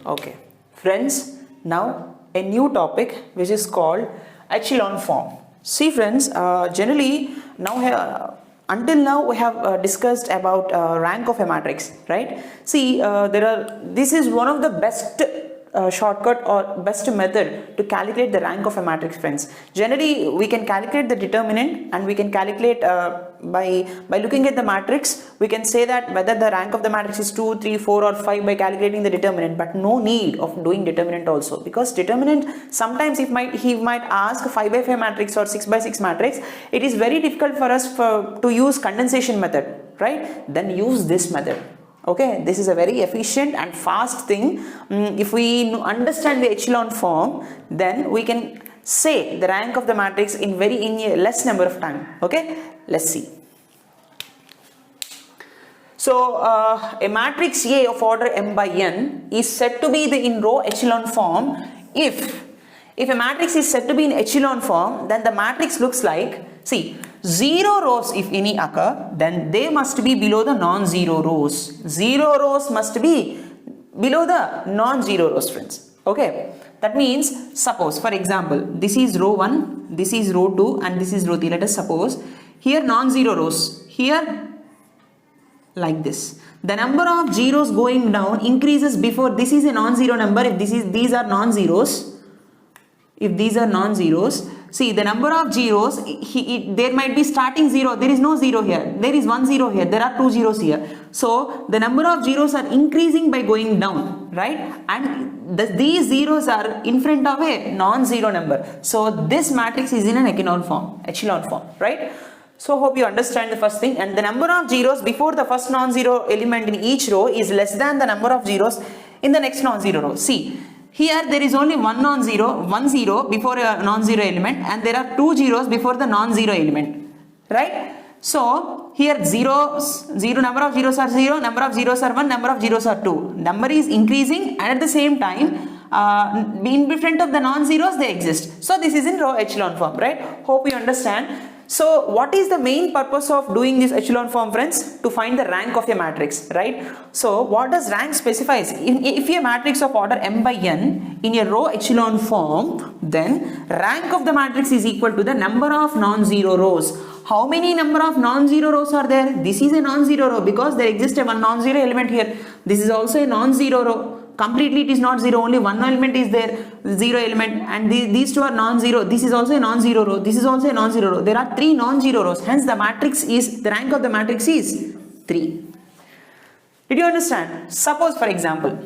Okay, friends, now a new topic which is called echelon form. See, friends, generally until now we have discussed about rank of a matrix, right? See, this is one of the best shortcut or best method to calculate the rank of a matrix, friends. Generally, we can calculate the determinant, and we can calculate by looking at the matrix. We can say that whether the rank of the matrix is 2, 3, 4 or 5 by calculating the determinant, but no need of doing determinant also, because determinant sometimes he might ask 5 by 5 matrix or 6 by 6 matrix. It is very difficult for us to use condensation method, right? Then use this method. Okay, this is a very efficient and fast thing. If we understand the echelon form, then we can say the rank of the matrix in a less number of time. Okay, let's see. So a matrix A of order m by n is said to be in row echelon form if a matrix is said to be in echelon form, then the matrix looks like, see, 0 rows if any occur, then they must be below the non-zero rows. 0 rows must be below the non-zero rows, friends. Okay, that means, suppose for example, this is row 1, this is row 2 and this is row 3. Let us suppose here non-zero rows, here like this. The number of zeros going down increases before this is a non-zero number. If these are non-zeros, see the number of zeros, there might be starting 0, there is no 0 here, there is 1 0 here, there are 2 zeros here. So the number of zeros are increasing by going down, right? And these zeros are in front of a non-zero number. So this matrix is in an echelon form, right? So hope you understand the first thing. And the number of zeros before the first non-zero element in each row is less than the number of zeros in the next non-zero row. See, here there is only one zero before a non-zero element, and there are 2 zeros before the non-zero element, right? So here number of zeros are 0, number of zeros are 1, number of zeros are 2. Number is increasing, and at the same time in front of the non-zeros they exist. So this is in row echelon form, right? Hope you understand. So what is the main purpose of doing this echelon form, friends? To find the rank of a matrix, right? So what does rank specifies? If a matrix of order m by n in a row echelon form, then rank of the matrix is equal to the number of non-zero rows. How many number of non-zero rows are there? This is a non-zero row because there exists a one non-zero element here. This is also a non-zero row. Completely it is not 0, only one element is there, 0 element, and these two are non-zero. This is also a non-zero row, this is also a non-zero row. There are 3 non-zero rows, hence the rank of the matrix is 3. Did you understand? Suppose for example,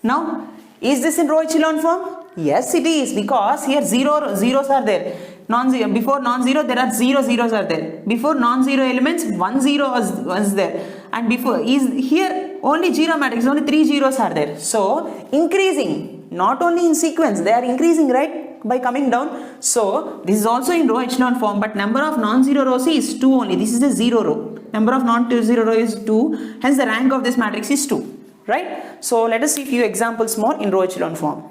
now is this in row echelon form? Yes, it is, because here zeros are there. Before non-zero there are 0 zeros are there. Before non-zero elements 1 0 was there, and before is here only zero matrix, only 3 zeros are there. So increasing, not only in sequence, they are increasing, right, by coming down. So this is also in row echelon form, but number of non-zero rows is 2 only. This is a 0 row. Number of non-zero row is 2, hence the rank of this matrix is 2, right? So let us see few examples more in row echelon form.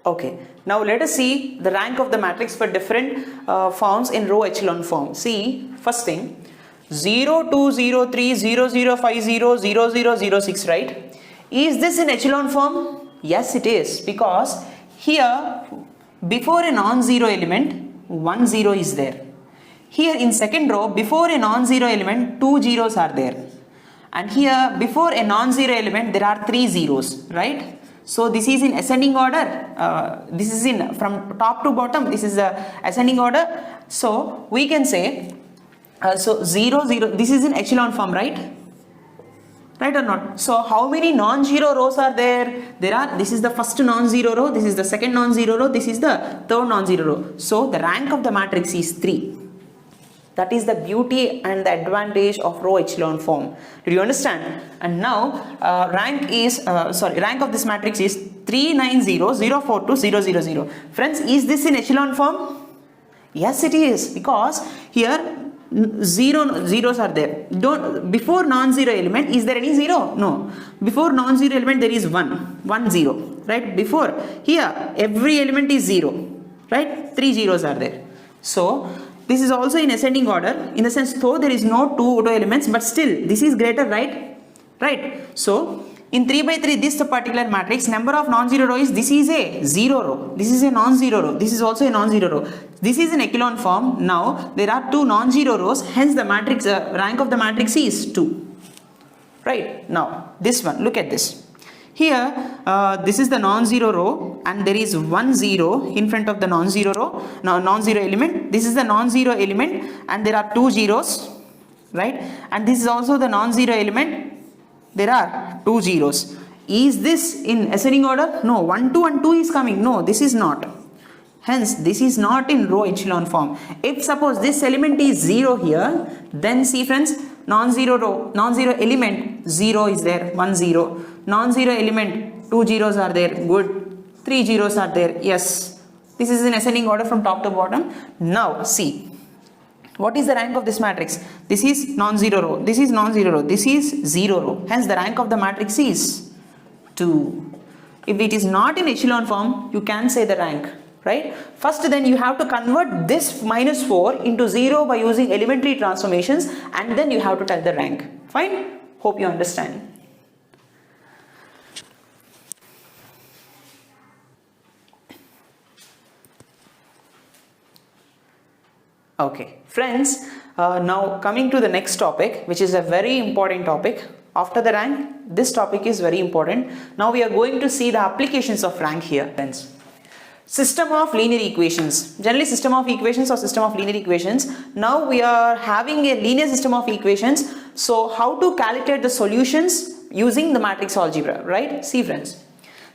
Okay, now let us see the rank of the matrix for different forms in row echelon form. See, first thing, 0, 2, 0, 3, 0, 0, 5, 0, 0, 0, 0, 6, right? Is this in echelon form? Yes, it is, because here before a non-zero element 1 0 is there. Here in second row before a non-zero element 2 zeros are there, and here before a non-zero element there are 3 zeros, right? So this is in ascending order, this is in from top to bottom, this is the ascending order. So we can say, so 0, 0, this is in echelon form, right? Right or not? So how many non-zero rows are there? This is the first non-zero row, this is the second non-zero row, this is the third non-zero row. So the rank of the matrix is 3. That is the beauty and the advantage of row echelon form. Did you understand? And now rank of this matrix is 390042000. Friends, is this in echelon form? Yes, it is, because here zeros are there. Before non-zero element, is there any 0? No. Before non-zero element there is 1 0. right? Before, here, every element is 0, right? 3 zeros are there. So, this is also in ascending order, in the sense, though there is no 2 auto elements, but still, this is greater, right? Right? So, in 3 by 3, this particular matrix, number of non-zero row is, this is a 0 row, this is a non-zero row, this is also a non-zero row. This is an echelon form. Now, there are 2 non-zero rows, hence the matrix, rank of the matrix is 2. Right? Now, this one, look at this. Here, this is the non-zero row and there is 1 0 in front of the non-zero row, non-zero element. This is the non-zero element and there are 2 zeros, right? And this is also the non-zero element. There are 2 zeros. Is this in ascending order? No, 1 2 and 2 is coming. No, this is not. Hence, this is not in row echelon form. If suppose this element is 0 here, then see friends, non-zero row, non-zero element 0 is there, 1 0. Non-zero element 2 zeros are there, good. 3 zeros are there, yes. This is in ascending order from top to bottom. Now, see. What is the rank of this matrix? This is non-zero row, this is non-zero row, this is 0 row. Hence the rank of the matrix is 2. If it is not in echelon form, you can say the rank, right? First then you have to convert this minus 4 into 0 by using elementary transformations and then you have to tell the rank. Fine? Hope you understand. Okay, friends, now coming to the next topic, which is a very important topic. After the rank, this topic is very important. Now we are going to see the applications of rank here, friends. System of linear equations. Generally, system of equations or system of linear equations. Now we are having a linear system of equations. So how to calculate the solutions using the matrix algebra, right? See friends.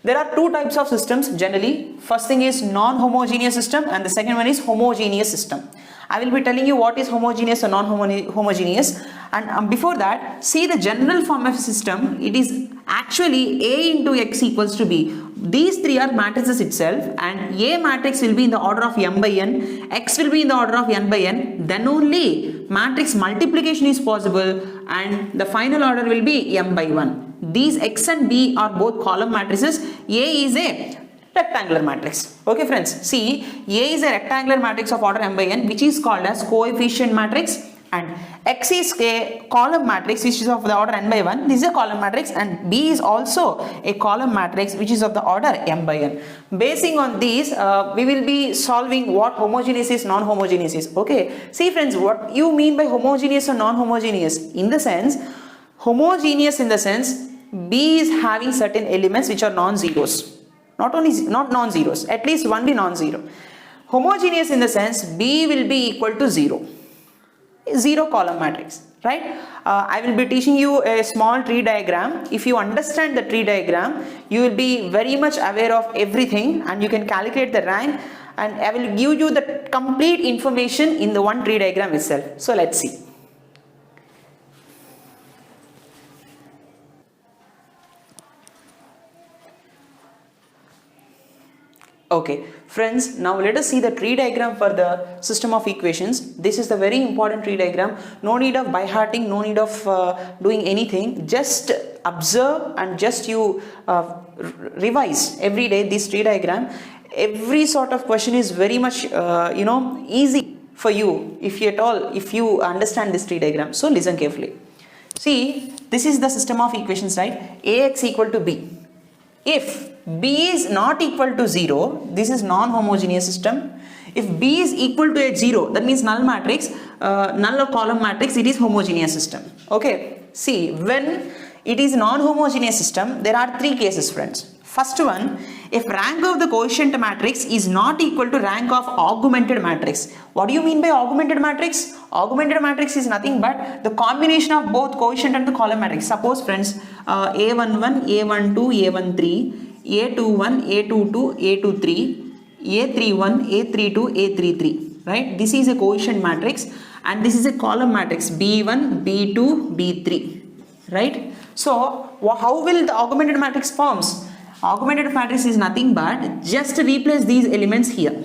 There are 2 types of systems generally. First thing is non-homogeneous system and the second one is homogeneous system. I will be telling you what is homogeneous or non-homogeneous, and before that, see the general form of a system. It is actually A into X equals to B. These 3 are matrices itself, and A matrix will be in the order of m by n, X will be in the order of n by n, then only matrix multiplication is possible and the final order will be m by 1. These X and B are both column matrices. A is a rectangular matrix. Okay friends, see, A is a rectangular matrix of order m by n, which is called as coefficient matrix, and X is a column matrix which is of the order n by 1. This is a column matrix, and B is also a column matrix which is of the order m by n. Basing on these, we will be solving what homogeneous is, non-homogeneous is. Okay, see friends, what you mean by homogeneous or non-homogeneous? In the sense, homogeneous in the sense, B is having certain elements which are non-zeros. Not non-zeros, at least one be non-zero. Homogeneous in the sense, B will be equal to 0. 0 column matrix, right? I will be teaching you a small tree diagram. If you understand the tree diagram, you will be very much aware of everything and you can calculate the rank, and I will give you the complete information in the one tree diagram itself. So let's see. Okay, friends, now let us see the tree diagram for the system of equations. This is the very important tree diagram. No need of by-hearting, no need of doing anything. Just observe and just you revise every day this tree diagram. Every sort of question is very much, easy for you if you understand this tree diagram. So listen carefully. See, this is the system of equations, right? Ax equal to b. If b is not equal to 0, this is non-homogeneous system. If b is equal to a 0, that means null matrix, null or column matrix, it is homogeneous system. Okay, see, when it is non-homogeneous system, there are 3 cases, friends. First one, if rank of the quotient matrix is not equal to rank of augmented matrix. What do you mean by augmented matrix? Augmented matrix is nothing but the combination of both quotient and the column matrix. Suppose friends, A11, A12, A13, A21, A22, A23, A31, A32, A33, right? This is a quotient matrix and this is a column matrix B1, B2, B3, right? So how will the augmented matrix forms? Augmented matrix is nothing but just replace these elements here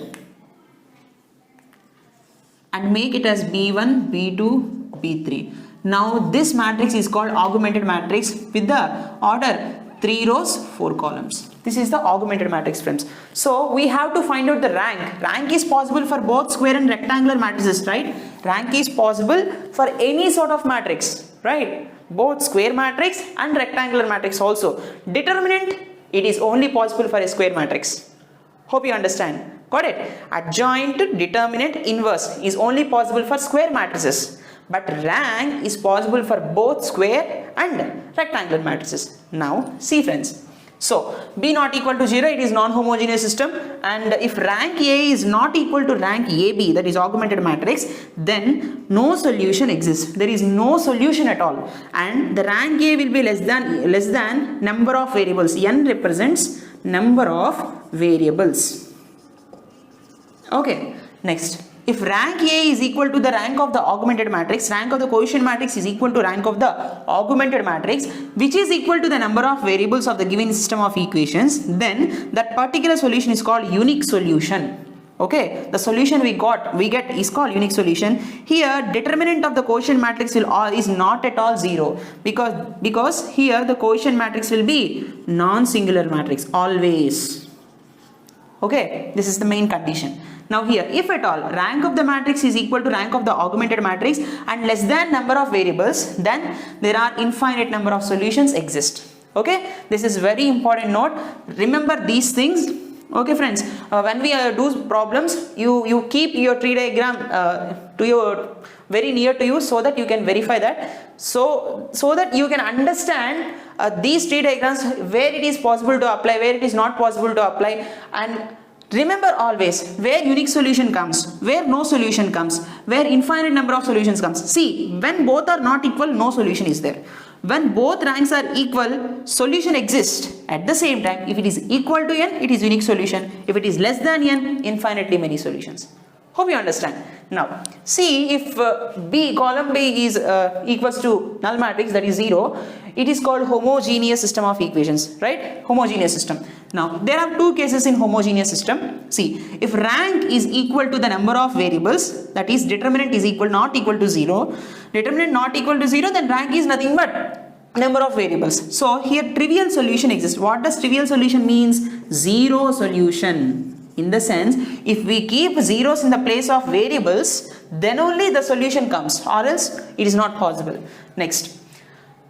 and make it as B1, B2, B3. Now this matrix is called augmented matrix with the order 3 rows, 4 columns. This is the augmented matrix, friends. So we have to find out the rank. Rank is possible for both square and rectangular matrices, right? Rank is possible for any sort of matrix, right? Both square matrix and rectangular matrix also. Determinant, it is only possible for a square matrix. Hope you understand. Got it? Adjoint, determinant, inverse is only possible for square matrices. But rank is possible for both square and rectangular matrices. Now, see friends. So, B not equal to 0, it is non-homogeneous system, and if rank A is not equal to rank AB, that is augmented matrix, then no solution exists. There is no solution at all, and the rank A will be less than number of variables. N represents number of variables. Okay, next. If rank A is equal to the rank of the augmented matrix, rank of the quotient matrix is equal to rank of the augmented matrix, which is equal to the number of variables of the given system of equations, then that particular solution is called unique solution. Okay, the solution we get is called unique solution. Here, determinant of the quotient matrix is not at all 0, because here the quotient matrix will be non-singular matrix always. Okay, this is the main condition. Now here, if at all rank of the matrix is equal to rank of the augmented matrix and less than number of variables, then there are infinite number of solutions exist. Okay, this is very important note. Remember these things. Okay friends, when we do problems, you keep your tree diagram to your very near to you, so that you can verify that, so that you can understand these tree diagrams, where it is possible to apply, where it is not possible to apply. And remember always, where unique solution comes, where no solution comes, where infinite number of solutions comes. See, when both are not equal, no solution is there. When both ranks are equal, solution exists. At the same time, if it is equal to n, it is unique solution. If it is less than n, infinitely many solutions. Hope you understand. Now, see, if column B is equals to null matrix, that is 0, it is called homogeneous system of equations, right? Homogeneous system. Now, there are two cases in homogeneous system. See, if rank is equal to the number of variables, that is determinant is not equal to 0, determinant not equal to 0, then rank is nothing but number of variables. So, here trivial solution exists. What does trivial solution means? Zero solution. In the sense, if we keep zeros in the place of variables, then only the solution comes, or else it is not possible. Next.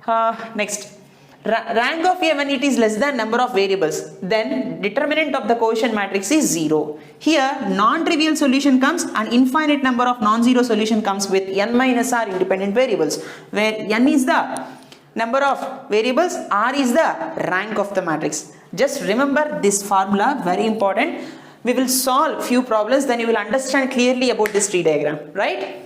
Rank of A when it is less than number of variables, then determinant of the quotient matrix is 0. Here, non-trivial solution comes and infinite number of non-zero solution comes with n minus r independent variables, where n is the number of variables, r is the rank of the matrix. Just remember this formula, very important. We will solve few problems, then you will understand clearly about this tree diagram, right?